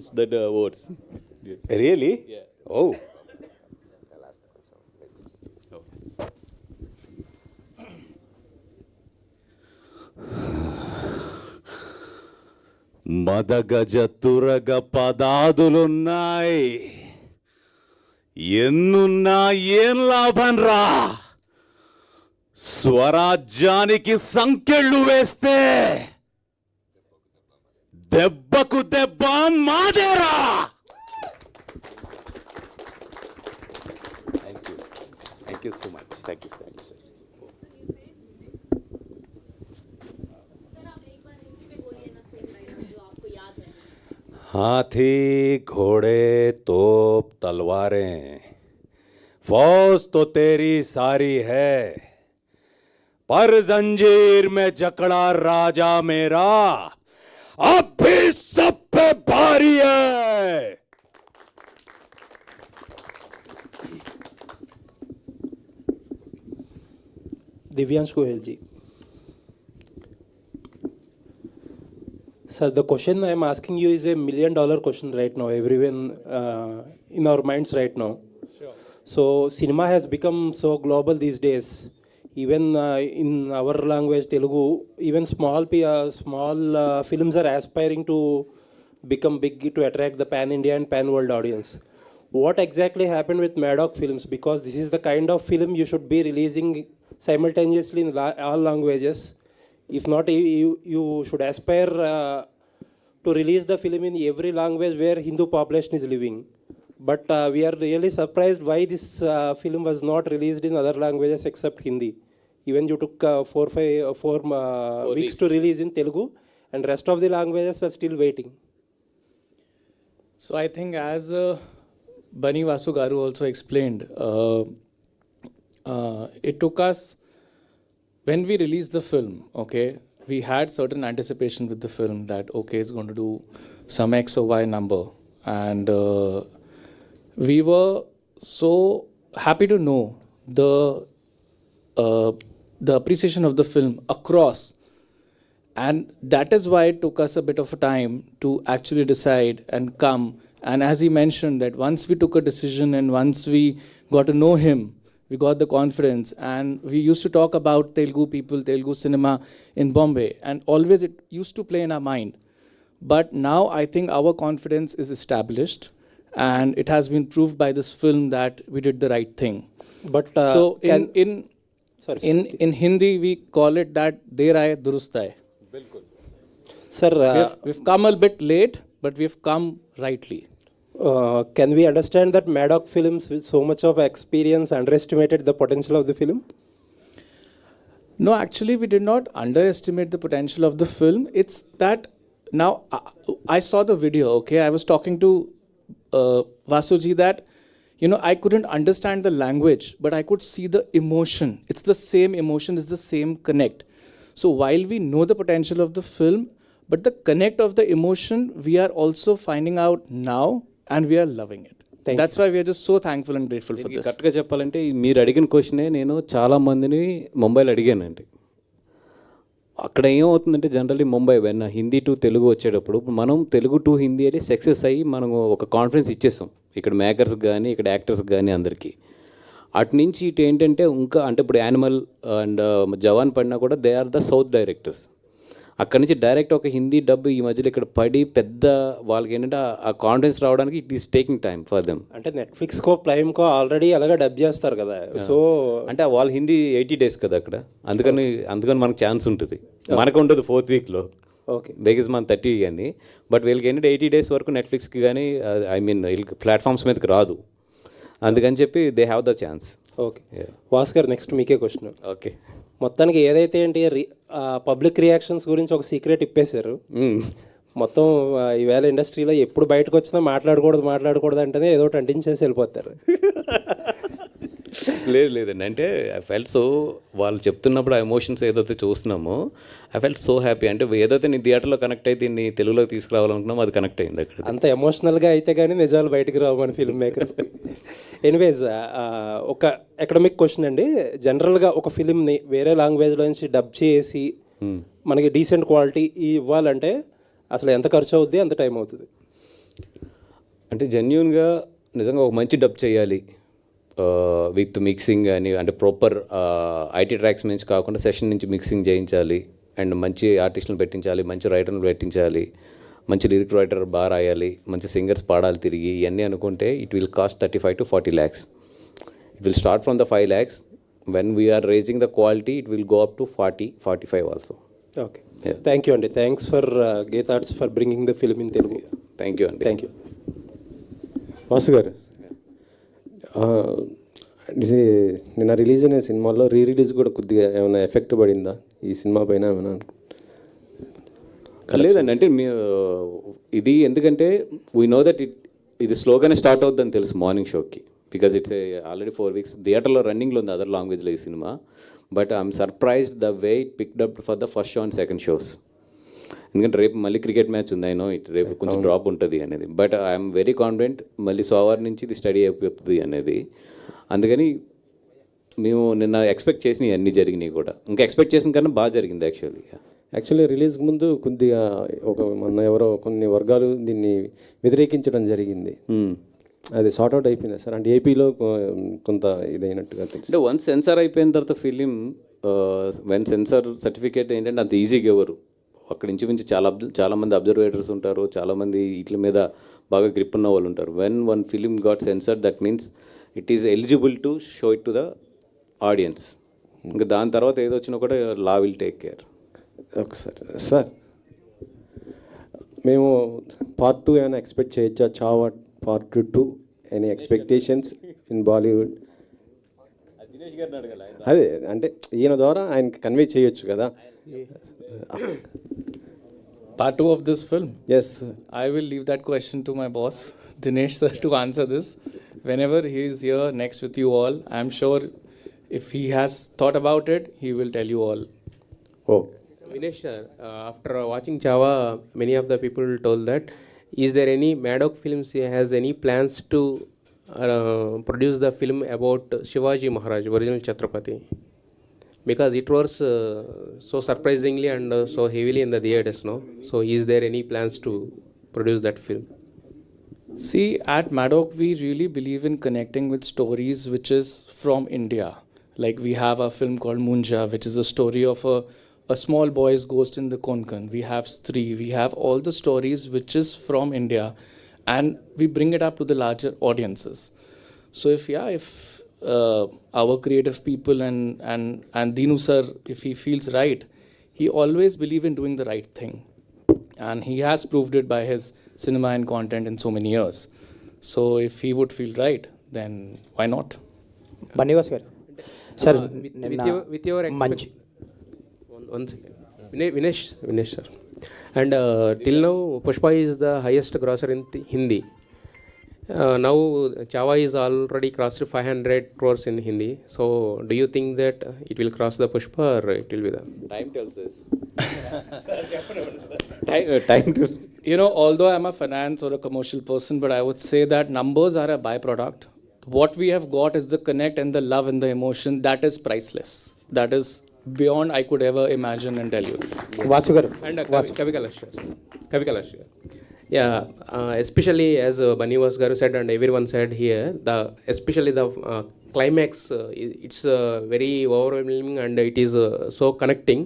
wins that awards. Really? Yeah. Oh. మదగజ తురగ పదాదులున్నాయి, ఎన్నున్నా ఏం లాభం రా, స్వరాజ్యానికి సంకెళ్ళు వేస్తే దెబ్బకు దెబ్బ మాదేరా. Thank you so much. Thank you sir. हाथी घोड़े तोप तलवारें, फौज तो तेरी सारी है, पर जंजीर में जकड़ा राजा मेरा अब भी सब पे भारी है. दिव्यांश गोयल जी. Sir, the question I am asking you is a $1 million question right now, everyone in our minds right now. Sure. So, cinema has become so global these days. Even in our language, Telugu, even small films are aspiring to become big to attract the pan-India and pan-world audience. What exactly happened with Maddock Films? Because this is the kind of film you should be releasing simultaneously in all languages. If not, you should aspire to release the film in every language where Hindu population is living. But we are really surprised why this film was not released in other languages except Hindi. Even you took 4 weeks to release in Telugu, and rest of the languages are still waiting. So I think as Bani Vasu Garu also explained, it took us, when we released the film, okay, we had certain anticipation with the film that, okay, it's going to do some X or Y number. And we were so happy to know the appreciation of the film across. And that is why it took us a bit of a time to actually decide and come. And as he mentioned, that once we took a decision and once we got to know him, we got the confidence, and we used to talk about Telugu people, Telugu cinema in Bombay, and always it used to play in our mind. But now I think our confidence is established, and it has been proved by this film that we did the right thing. But So in Hindi we call it that Der Aaye Durust Aaye. Sir, We've come a bit late, but we've come rightly. can we understand that Maddock Films, with so much of experience, underestimated the potential of the film? No, actually, we did not underestimate the potential of the film. It's that now I saw the video, okay? I was talking to Vasuji that, you know, I couldn't understand the language, but I could see the emotion. It's the same emotion, it's the same connect. So while we know the potential of the film, but the connect of the emotion, we are also finding out now, and we are loving it. That's why we are just so thankful and grateful for this. కరెక్ట్గా చెప్పాలంటే మీరు అడిగిన క్వశ్చనే నేను చాలా మందిని ముంబైలో అడిగానండి. అక్కడ ఏమవుతుందంటే జనరల్లీ ముంబై వెన్న హిందీ టు తెలుగు వచ్చేటప్పుడు మనం తెలుగు టు హిందీ అని సక్సెస్ అయ్యి మనం ఒక కాన్ఫిడెన్స్ ఇచ్చేస్తాం ఇక్కడ మేకర్స్ కానీ ఇక్కడ యాక్టర్స్ కానీ అందరికీ. అటు నుంచి ఇటు ఏంటంటే ఇంకా అంటే ఇప్పుడు యానిమల్ అండ్ జవాన్ పడినా కూడా they are the south directors. అక్కడి నుంచి డైరెక్ట్ ఒక హిందీ డబ్బు ఈ మధ్యలో ఇక్కడ పడి పెద్ద వాళ్ళకి ఏంటంటే ఆ కాన్ఫిడెన్స్ రావడానికి it is taking time for them. అంటే నెట్ఫ్లిక్స్కో ప్రైమ్కో ఆల్రెడీ అలాగే డబ్ చేస్తారు కదా, సో అంటే వాళ్ళు హిందీ 80 days కదా అక్కడ, అందుకని మనకు ఛాన్స్ ఉంటుంది, మనకు ఉండదు 4th weekలో. ఓకే, బికాజ్ మన 30 కానీ, బట్ వీళ్ళకి ఏంటంటే 80 days వరకు నెట్ఫ్లిక్స్కి కానీ ఐ మీన్ వీళ్ళకి ప్లాట్ఫామ్స్ మీదకి రాదు, అందుకని చెప్పి they have the chance. Okay Bhaskar, next మీకే క్వశ్చన్. ఓకే, మొత్తానికి ఏదైతే ఏంటి పబ్లిక్ రియాక్షన్స్ గురించి ఒక సీక్రెట్ ఇప్పేశారు. మొత్తం ఈవేళ ఇండస్ట్రీలో ఎప్పుడు బయటకు వచ్చినా మాట్లాడకూడదు అంటేనే ఏదో ఒకటి అంటించేసి వెళ్ళిపోతారు. లేదండి, అంటే ఐ ఫెల్ట్ సో వాళ్ళు చెప్తున్నప్పుడు ఆ ఎమోషన్స్ ఏదైతే చూస్తున్నామో ఐ ఫెల్ట్ సో హ్యాపీ. అంటే ఏదైతే నీ థియేటర్లో కనెక్ట్ అయితే నీ తెలుగులోకి తీసుకురావాలనుకున్నామో అది కనెక్ట్ అయింది అక్కడ. అంత ఎమోషనల్గా అయితే కానీ నిజాలు బయటకు రావు మన ఫిల్మ్ మేకర్స్. ఎనీవేస్, ఒక ఎకడమిక్ క్వశ్చన్ అండి. జనరల్గా ఒక ఫిలింని వేరే లాంగ్వేజ్లో నుంచి డబ్ చేసి మనకి డీసెంట్ క్వాలిటీ ఇవ్వాలంటే అసలు ఎంత ఖర్చు అవుద్ది, ఎంత టైం అవుతుంది? అంటే జెన్యున్గా నిజంగా ఒక మంచి డబ్ చేయాలి విత్ మిక్సింగ్ అని, అంటే ప్రాపర్ ఐటీ ట్రాక్స్ నుంచి కాకుండా సెషన్ నుంచి మిక్సింగ్ చేయించాలి, అండ్ మంచి ఆర్టిస్టులను పెట్టించాలి, మంచి రైటర్లు పెట్టించాలి, మంచి లిరిక్ రైటర్ బాగా రాయాలి, మంచి సింగర్స్ పాడాలి తిరిగి, ఇవన్నీ అనుకుంటే it will cost 35 to 40 lakhs. It will start from the 5 lakhs. When we are raising the quality, it will go up to 40-45 also. Okay. Yeah. Thank you, Andy. Thanks for Gate Arts for bringing the film in Telugu. Thank you, Andy. Thank you. Vasu గారు, నిన్న release అయిన సినిమాలో release కూడా కొద్దిగా ఏమైనా effect పడిందా ఈ cinema పైన ఏమైనా? లేదండి, అంటే ఇది ఎందుకంటే వీ నో దట్ ఇది స్లోగానే స్టార్ట్ అవుతుందని తెలుసు మార్నింగ్ షోకి, బికాజ్ ఇట్స్ ఆల్రెడీ 4 weeks థియేటర్లో రన్నింగ్లో ఉంది అదర్ లాంగ్వేజ్లో ఈ cinema. But I'm surprised the way it picked up for the first show and second shows. ఎందుకంటే రేపు మళ్ళీ క్రికెట్ మ్యాచ్ ఉంది, అయినో ఇట్ రేపు కొంచెం డ్రాప్ ఉంటుంది అనేది, బట్ ఐఎమ్ వెరీ కాన్ఫిడెంట్ మళ్ళీ సోమవారం నుంచి ఇది స్టడీ అయిపోతుంది అనేది. అందుకని మేము నిన్న ఎక్స్పెక్ట్ చేసినవి అన్నీ జరిగినాయి కూడా, ఇంకా ఎక్స్పెక్ట్ చేసిన కన్నా బాగా జరిగింది యాక్చువల్లీ రిలీజ్ ముందు కొద్దిగా మొన్న ఎవరో కొన్ని వర్గాలు దీన్ని వ్యతిరేకించడం జరిగింది. అది సార్ట్అవుట్ అయిపోయింది సార్, అంటే ఏపీలో కొంత ఇదైనట్టుగా తెలుసు. అంటే వన్స్ సెన్సార్ అయిపోయిన తర్వాత ఫిలిం వెన్ సెన్సార్ సర్టిఫికేట్ ఏంటంటే అంత ఈజీగా ఎవరు అక్కడ ఇంచుమించు చాలామంది అబ్జర్వేటర్స్ ఉంటారు, చాలామంది వీటి మీద బాగా గ్రిప్ ఉన్న వాళ్ళు ఉంటారు. When one film got censor that means it is eligible to show it to the audience. ఇంకా దాని తర్వాత ఏదో వచ్చినా కూడా లా విల్ టేక్ కేర్. ఒకసారి సార్, మేము పార్ట్ 2 ఏమైనా ఎక్స్పెక్ట్ చేయొచ్చా? Chhaava part 2 any expectations in Bollywood? అదే అంటే ఈయన ద్వారా ఆయనకి కన్వే చేయొచ్చు కదా. Part 2 of this film? Yes, sir. I will leave that question to my boss, Dinesh sir, to answer this. Whenever he is here next with you all, I am sure if he has thought about it, he will tell you all. Oh, Vinesh, sir, after watching Chava, many of the people told that, is there any Maddock Films has any plans to produce the film about Shivaji Maharaj, original Chhatrapati? Because it was so surprisingly and so heavily in the theatres, no? So is there any plans to produce that film? See, at Maddock, we really believe in connecting with stories which is from India. Like we have a film called Munja, which is a story of a small boy's ghost in the Konkan. We have Stree. We have all the stories which is from India, and we bring it up to the larger audiences. So if our creative people and Dinu sir, if he feels right, he always believe in doing the right thing, and he has proved it by his cinema and content in so many years. So if he would feel right, then why not? Bunny Vas గారు sir With your మంచి one second. Vinesh sir. And till now, Pushpa is the highest grosser in Hindi. Now Chava is already crossed 500 crores in Hindi. So do you think that it will cross the Pushpa or it will be the Time tells us. Time to. You know, although I'm a finance or a commercial person, but I would say that numbers are a byproduct. What we have got is the connect and the love and the emotion that is priceless. That is beyond I could ever imagine and tell you. Vasu గారు and Kavi Kalash sir. Yeah, especially as Bannivas Garu said and everyone said here, especially the climax, it's very overwhelming and it is so connecting,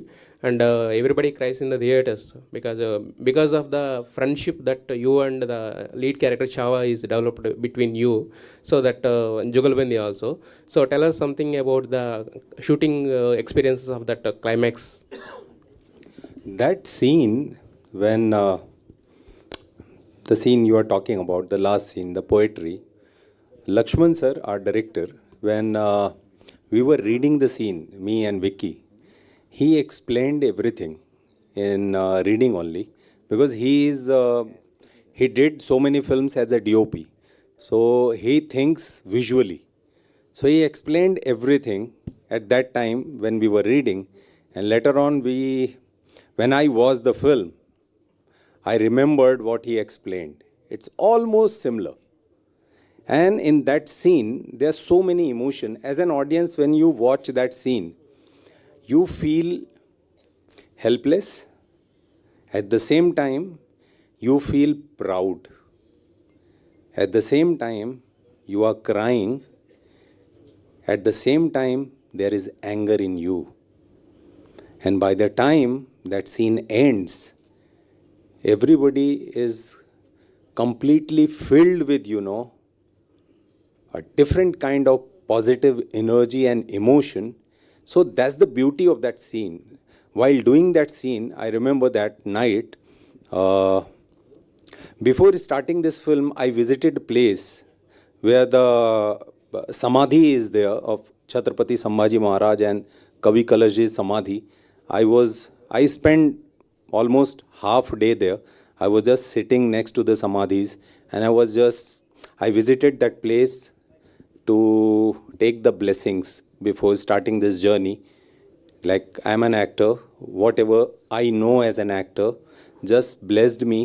and everybody cries in the theaters because of the friendship that you and the lead character Chava is developed between you, so that Jugalbandi also. So tell us something about the shooting experiences of that climax. That scene, when the scene you are talking about, the last scene, the poetry, Lakshman sir, our director, when we were reading the scene, me and Vicky, he explained everything in reading only, because he did so many films as a DOP, so he thinks visually. So he explained everything at that time when we were reading, and later on when I watched the film, I remembered what he explained. It's almost similar. And in that scene, there's so many emotion. As an audience, when you watch that scene, you feel helpless. At the same time, you feel proud. At the same time, you are crying. At the same time, there is anger in you. And by the time that scene ends, everybody is completely filled with, a different kind of positive energy and emotion. So that's the beauty of that scene. While doing that scene, I remember that night, before starting this film, I visited a place where the Samadhi is there of Chhatrapati Sambhaji Maharaj and Kavi Kalashji's Samadhi. I spent almost half day there. I was just sitting next to the Samadhis, and I visited that place to take the blessings before starting this journey. Like, I'm an actor, whatever I know as an actor just blessed me,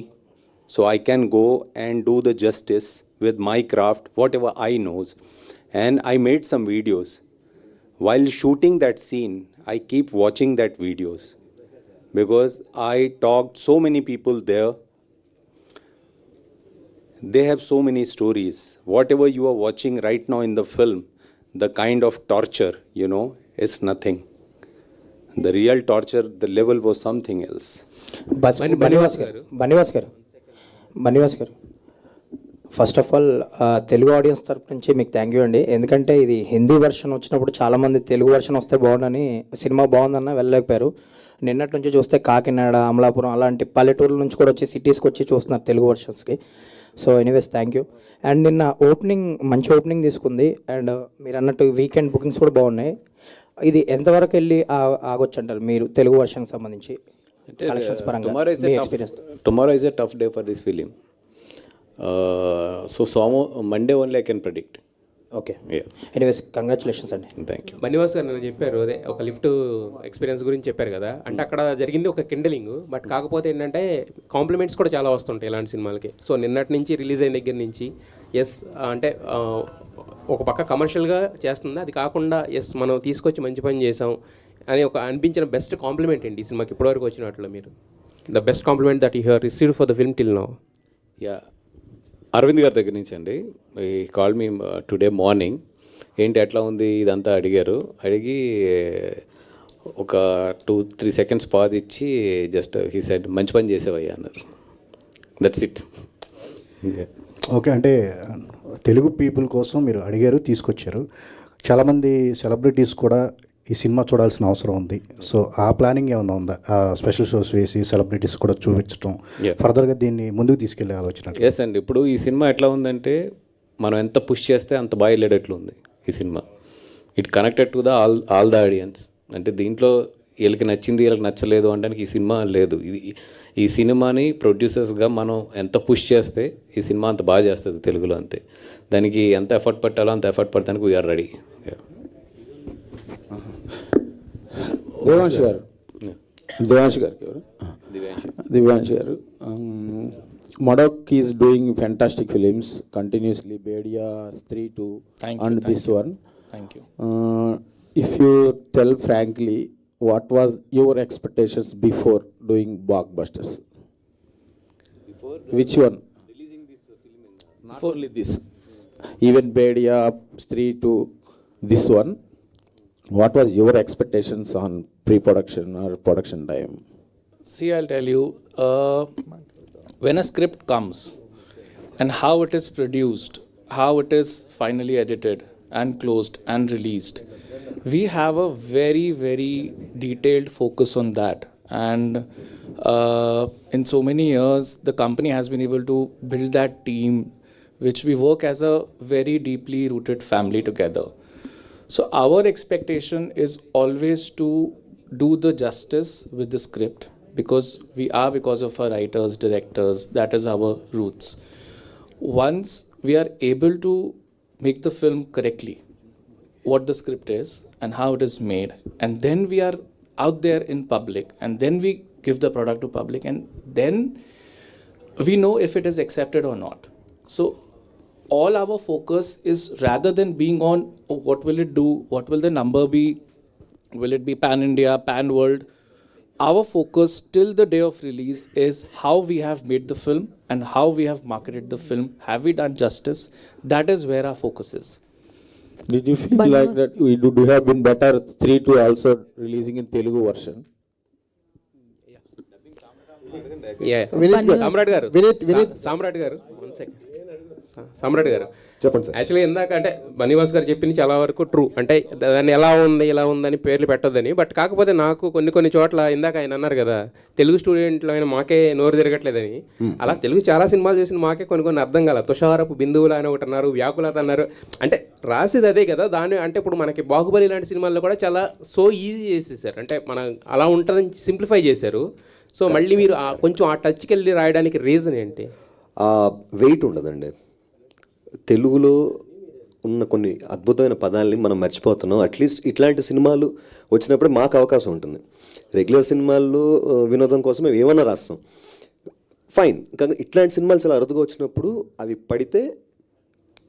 so I can go and do the justice with my craft, whatever I knows. And I made some videos. While shooting that scene, I keep watching that videos because I talked so many people there. They have so many stories. Whatever you are watching right now in the film, the kind of torture, is nothing. The real torture, the level was something else. Bunny Vas గారు first of all Telugu audience తరపు నుంచి మీకు thank you అండి. ఎందుకంటే ఇది Hindi version వచ్చినప్పుడు చాలామంది Telugu version వస్తే బాగుండని, సినిమా బాగుందన్న వెళ్ళలేకపోయారు. నిన్నటి నుంచి చూస్తే కాకినాడ, అమలాపురం అలాంటి పల్లెటూర్ల నుంచి కూడా వచ్చి సిటీస్కి వచ్చి చూస్తున్నారు తెలుగు వెర్షన్స్కి. So anyways thank you. And నిన్న మంచి ఓపెనింగ్ తీసుకుంది. అండ్ మీరు అన్నట్టు వీకెండ్ బుకింగ్స్ కూడా బాగున్నాయి. ఇది ఎంతవరకు వెళ్ళి ఆగొచ్చు అంటారు మీరు తెలుగు వెర్షన్కి సంబంధించి కలెక్షన్స్ పరంగా మీ experience? Tomorrow is a tough day for this film. So Monday only I can predict. Okay, anyways congratulations అండి. Thank you. బన్నివాస్ గారు నేను చెప్పారు అదే ఒక లిఫ్ట్ ఎక్స్పీరియన్స్ గురించి చెప్పారు కదా, అంటే అక్కడ జరిగింది ఒక కిండలింగ్, బట్ కాకపోతే ఏంటంటే కాంప్లిమెంట్స్ కూడా చాలా వస్తుంటాయి ఇలాంటి సినిమాలకి. సో నిన్నటి నుంచి రిలీజ్ అయిన దగ్గర నుంచి అంటే ఒక పక్క కమర్షియల్గా చేస్తుంది, అది కాకుండా మనం తీసుకొచ్చి మంచి పని చేసాం అని ఒక అనిపించిన బెస్ట్ కాంప్లిమెంట్ ఏంటి ఈ సినిమాకి ఇప్పటివరకు వచ్చినట్లు మీరు? The best compliment that you have received for the film till now. Aravind గారి దగ్గర నుంచి అండి. ఈ కాల్ మీ టుడే మార్నింగ్, ఏంటి ఎట్లా ఉంది ఇదంతా అడిగారు. అడిగి ఒక 2-3 seconds పాజ్ ఇచ్చి జస్ట్ హీ సెడ్ మంచి పని చేసేవయ్యా అన్నారు. That's it. ఓకే, అంటే తెలుగు పీపుల్ కోసం మీరు అడిగారు, తీసుకొచ్చారు. చాలామంది సెలబ్రిటీస్ కూడా ఈ సినిమా చూడాల్సిన అవసరం ఉంది. సో ఆ ప్లానింగ్ ఏమైనా ఉందా? స్పెషల్ షోస్ వేసి సెలబ్రిటీస్ కూడా చూపించడం, ఫర్దర్గా దీన్ని ముందుకు తీసుకెళ్లే ఆలోచన? ఎస్ అండి. ఇప్పుడు ఈ సినిమా ఎట్లా ఉందంటే మనం ఎంత పుష్ చేస్తే అంత బాగా వెళ్ళేటట్లు ఉంది ఈ cinema. It connected to the all the audience. అంటే దీంట్లో వీళ్ళకి నచ్చింది వీళ్ళకి నచ్చలేదు అనడానికి ఈ సినిమా లేదు. ఈ సినిమాని ప్రొడ్యూసర్స్గా మనం ఎంత పుష్ చేస్తే ఈ సినిమా అంత బాగా చేస్తుంది తెలుగులో. అంతే, దానికి ఎంత ఎఫర్ట్ పెట్టాలో అంత ఎఫర్ట్ పడటానికి వీఆర్ రెడీ. దివ్యాంష్ గారు దివ్యాంష్ గారు Madok is doing fantastic films continuously. Bedia, Stree 2, and this one. Thank you. If you tell frankly, what was your expectations before doing blockbusters? Which one? Releasing this film. Not only this, even Bedia, Stree 2, this one. What was your expectations on pre-production or production time? See, I'll tell you, when a script comes and how it is produced, how it is finally edited and closed and released, we have a very, very detailed focus on that. And in so many years, the company has been able to build that team, which we work as a very deeply rooted family together. So our expectation is always to do the justice with the script, because of our writers, directors, that is our roots. Once we are able to make the film correctly, what the script is and how it is made, and then we are out there in public, and then we give the product to public, and then we know if it is accepted or not. So all our focus is, rather than being on what will it do, what will the number be, will it be pan India, pan world, our focus till the day of release is how we have made the film and how we have marketed the film. Have we done justice? That is where our focus is. Did you feel like that we do have been better 3-2 also releasing in Telugu version? సామ్రాట్ గారు సామ్రాట్ గారు సామ్రాట్ గారు చెప్పండి sir. Actually ఇందాక అంటే బనీవాస్ గారు చెప్పింది చాలా వరకు ట్రూ, అంటే దాన్ని ఎలా ఉంది ఇలా ఉందని పేర్లు పెట్టొద్దని. బట్ కాకపోతే నాకు కొన్ని చోట్ల ఇందాక ఆయన అన్నారు కదా తెలుగు స్టూడెంట్లో అయినా మాకే నోరు తిరగట్లేదని, అలా తెలుగు చాలా సినిమాలు చూసిన మాకే కొన్ని అర్థం కాల. తుషారపు బిందువులు అని ఒకటి అన్నారు, వ్యాకులత అన్నారు, అంటే రాసేది అదే కదా దాన్ని. అంటే ఇప్పుడు మనకి బాహుబలి లాంటి సినిమాల్లో కూడా చాలా సో ఈజీ చేసేసారు, అంటే మనం అలా ఉంటుందని సింప్లిఫై చేశారు. సో మళ్ళీ మీరు కొంచెం ఆ టచ్కి వెళ్ళి రాయడానికి రీజన్ ఏంటి? వెయిట్ ఉండదండి. తెలుగులో ఉన్న కొన్ని అద్భుతమైన పదాలని మనం మర్చిపోతున్నాం. అట్లీస్ట్ ఇట్లాంటి సినిమాలు వచ్చినప్పుడే మాకు అవకాశం ఉంటుంది. రెగ్యులర్ సినిమాల్లో వినోదం కోసం మేము ఏమన్నా రాస్తాం, ఫైన్. కానీ ఇట్లాంటి సినిమాలు చాలా అరుదుగా వచ్చినప్పుడు అవి పడితే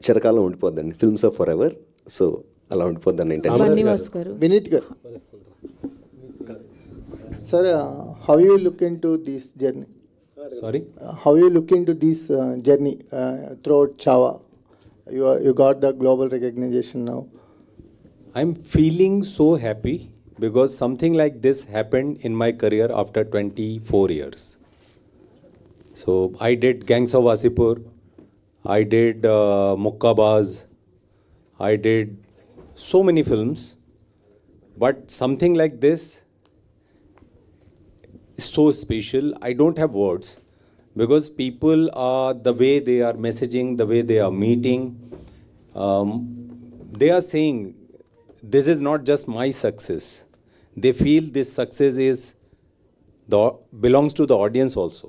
చిరకాలం ఉండిపోద్దండి. Films of forever. So అలా ఉండిపోద్దండి. వినీత్ గారు, sir, how you look into this journey? Sorry? How you look into this journey throughout Chava? You got the global recognition now. I'm feeling so happy because something like this happened in my career after 24 years. So I did Gangs of Wasipur, I did Mukkabaz, I did so many films, but something like this is so special. I don't have words because people are, the way they are messaging, the way they are meeting, they are saying this is not just my success. They feel this success is belongs to the audience also.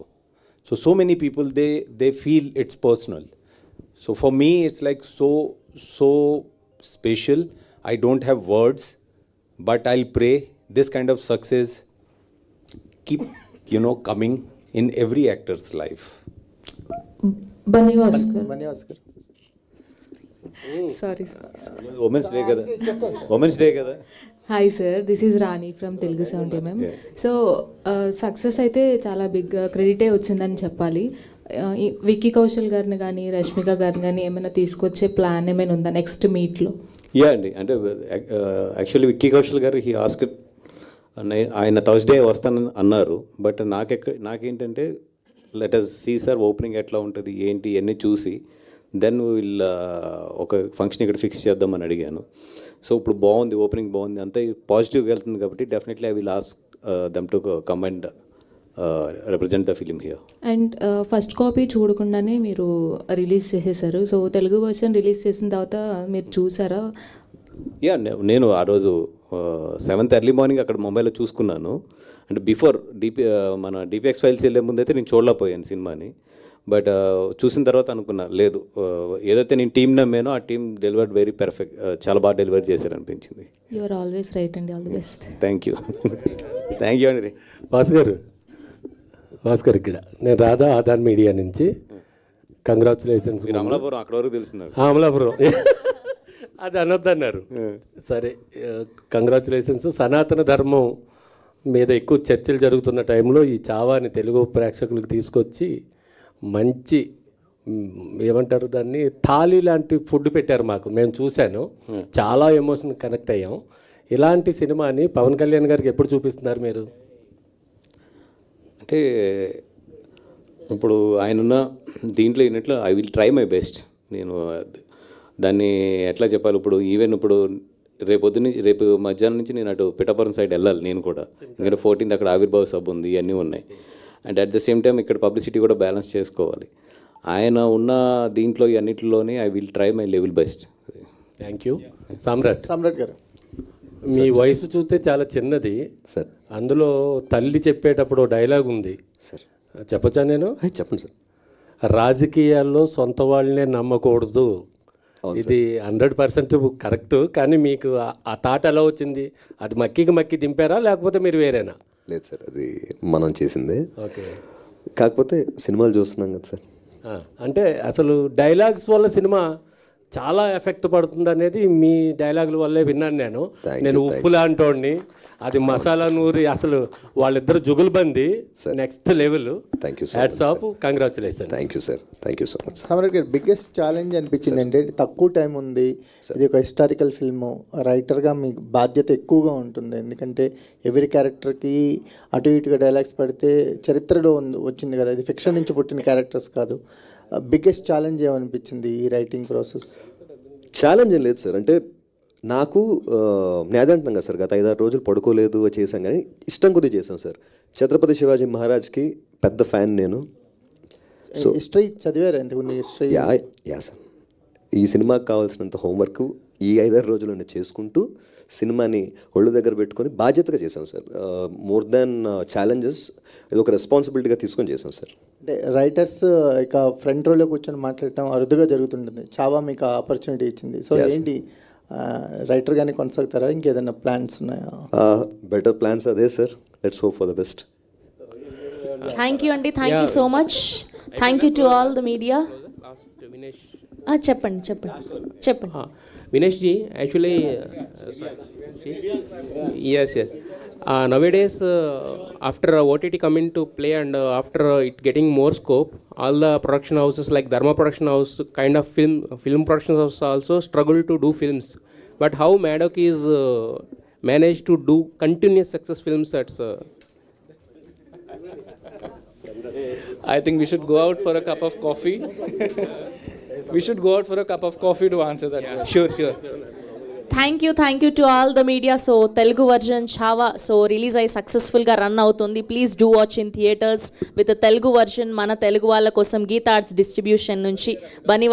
So many people they feel it's personal. So for me it's like so special. I don't have words, but I'll pray this kind of success keep coming in every actor's life. Bunny Vas గారు, sorry women's day కదా. Hi sir, this is Rani from Telugu 70mm. So success అయితే చాలా big క్రెడిటే వచ్చిందని చెప్పాలి. విక్కీ కౌశల్ గారిని కానీ రష్మిక గారిని కానీ ఏమైనా తీసుకొచ్చే ప్లాన్ ఏమైనా ఉందా నెక్స్ట్ మీట్లో? యా అండి, అంటే యాక్చువల్లీ విక్కీ కౌశల్ గారు హీ ఆస్క్, ఆయన థర్స్డే వస్తానని అన్నారు. బట్ నాకేంటంటే let us see sir opening ఎట్లా ఉంటుంది ఏంటి అన్నీ చూసి దెన్ విల్ ఒక ఫంక్షన్ ఇక్కడ ఫిక్స్ చేద్దామని అడిగాను. సో ఇప్పుడు బాగుంది, ఓపెనింగ్ బాగుంది, అంతా పాజిటివ్గా వెళ్తుంది కాబట్టి definitely I will ask them to come and represent the film here. And first copy చూడకుండానే మీరు రిలీజ్ చేసేసారు. సో తెలుగు వర్షన్ రిలీజ్ చేసిన తర్వాత మీరు చూసారా? యా, నేను ఆ రోజు 7th ఎర్లీ మార్నింగ్ అక్కడ ముంబైలో చూసుకున్నాను. అంటే బిఫోర్ మన డిపిఎక్స్ ఫైల్స్ వెళ్ళే ముందు అయితే నేను చూడలేకపోయాను సినిమాని. బట్ చూసిన తర్వాత అనుకున్నా లేదు, ఏదైతే నేను టీం నమ్మానో ఆ టీం డెలివర్డ్ వెరీ పర్ఫెక్ట్, చాలా బాగా డెలివరీ చేశారు అనిపించింది. యు ఆర్ ఆల్వేస్ రైట్ అండి, all the best. Thank you అండి. భాస్కర్ ఇక్కడ నేను రాధా ఆధార్ మీడియా నుంచి కంగ్రాచులేషన్స్. అమలాపురం అక్కడ వరకు తెలుసు. అమలాపురం అది అనొద్దన్నారు. సరే, కంగ్రాచులేషన్స్. సనాతన ధర్మం మీద ఎక్కువ చర్చలు జరుగుతున్న టైంలో ఈ చావాని తెలుగు ప్రేక్షకులకు తీసుకొచ్చి మంచి ఏమంటారు దాన్ని, థాలీ లాంటి ఫుడ్ పెట్టారు మాకు. మేము చూశాను, చాలా ఎమోషన్ కనెక్ట్ అయ్యాం. ఇలాంటి సినిమాని పవన్ కళ్యాణ్ గారికి ఎప్పుడు చూపిస్తున్నారు మీరు? అంటే ఇప్పుడు ఆయనున్న దీంట్లో ఈయనట్లో I will try my best. నేను దాన్ని ఎట్లా చెప్పాలి, ఇప్పుడు ఈవెన్ ఇప్పుడు రేపు మధ్యాహ్నం నుంచి నేను అటు పిఠాపురం సైడ్ వెళ్ళాలి నేను కూడా, ఎందుకంటే 14th అక్కడ ఆవిర్భావ సభ ఉంది, ఇవన్నీ ఉన్నాయి. And at the same time ఇక్కడ పబ్లిసిటీ కూడా బ్యాలెన్స్ చేసుకోవాలి. ఆయన ఉన్న దీంట్లో అన్నింటిలోనే I will try my level best. Thank you. Samrat గారు, మీ వయసు చూస్తే చాలా చిన్నది సార్. అందులో తల్లి చెప్పేటప్పుడు డైలాగ్ ఉంది సార్, చెప్పచ్చా? నేను చెప్పండి సార్. రాజకీయాల్లో సొంత వాళ్ళనే నమ్మకూడదు. ఇది 100% కరెక్ట్. కానీ మీకు ఆ థాట్ ఎలా వచ్చింది? అది మక్కి దింపారా లేకపోతే మీరు వేరేనా? లేదు సార్, అది మనం చేసిందే. ఓకే. కాకపోతే సినిమాలు చూస్తున్నాం కదా సార్. అంటే అసలు డైలాగ్స్ వల్ల సినిమా చాలా ఎఫెక్ట్ పడుతుంది అనేది మీ డైలాగుల వల్లే విన్నాను నేను. Thank నేను you, ఉప్పు లాంటోడిని, అది మసాలా నూరి, అసలు వాళ్ళిద్దరు jugalbandi next level. Thank you so hats off, congratulation. Thank you sir, thank you so much. Samrat గారు బిగ్గెస్ట్ ఛాలెంజ్ అనిపించింది అంటే తక్కువ టైం ఉంది, ఇది ఒక హిస్టారికల్ ఫిల్మ్, రైటర్గా మీకు బాధ్యత ఎక్కువగా ఉంటుంది. ఎందుకంటే ఎవరి క్యారెక్టర్కి అటు ఇటుగా డైలాగ్స్ పడితే చరిత్రలో వచ్చింది కదా, ఇది ఫిక్షన్ నుంచి పుట్టిన క్యారెక్టర్స్ కాదు. బిగ్గెస్ట్ ఛాలెంజ్ ఏమనిపించింది ఈ రైటింగ్ ప్రాసెస్? ఛాలెంజ్ ఏం లేదు సార్, అంటే నాకు నేను అదే అంటున్నాను కదా సార్, గత 5-6 రోజులు పడుకోలేదు చేశాం, కానీ ఇష్టం కొద్దీ చేశాం సార్. ఛత్రపతి శివాజీ మహారాజ్కి పెద్ద ఫ్యాన్ నేను. సో హిస్టరీ చదివారు ఎంతకుముందు? హిస్టరీ యా సార్, ఈ సినిమాకి కావాల్సినంత హోంవర్క్ ఈ 5-6 రోజులు నేను చేసుకుంటూ సినిమాని ఒళ్ళు దగ్గర పెట్టుకొని బాధ్యతగా చేశాం సార్. మోర్ దాన్ ఛాలెంజెస్, ఇది ఒక రెస్పాన్సిబిలిటీగా తీసుకొని చేశాం సార్. అంటే రైటర్స్ ఇక ఫ్రంట్ రోలో కూర్చొని మాట్లాడటం అరుదుగా జరుగుతుంటుంది. చావా మీకు ఆపర్చునిటీ ఇచ్చింది. సో ఏంటి రైటర్గానే కొనసాగుతారా, ఇంకేదైనా ప్లాన్స్ ఉన్నాయా? బెటర్ ప్లాన్స్ అదే sir, let's hope for the best. Thank you అండి, thank you so much. Thank you to all the media. చెప్పండి చెప్పండి చెప్పండి. Vinesh ji, actually, yes. Nowadays, after OTT coming to play and after it getting more scope, all the production houses like Dharma Production House, kind of film production houses also struggle to do films. But how Maddock is managed to do continuous success films? That's I think we should go out for a cup of coffee. We should go out for a cup of coffee to answer that question. Sure. Thank you to all the media. So Telugu version Chhaava so release అయ్యి సక్సెస్ఫుల్గా run అవుతుంది. Please do watch in theatres with Telugu version. మన తెలుగు వాళ్ళ కోసం Gita arts distribution నుంచి బనీ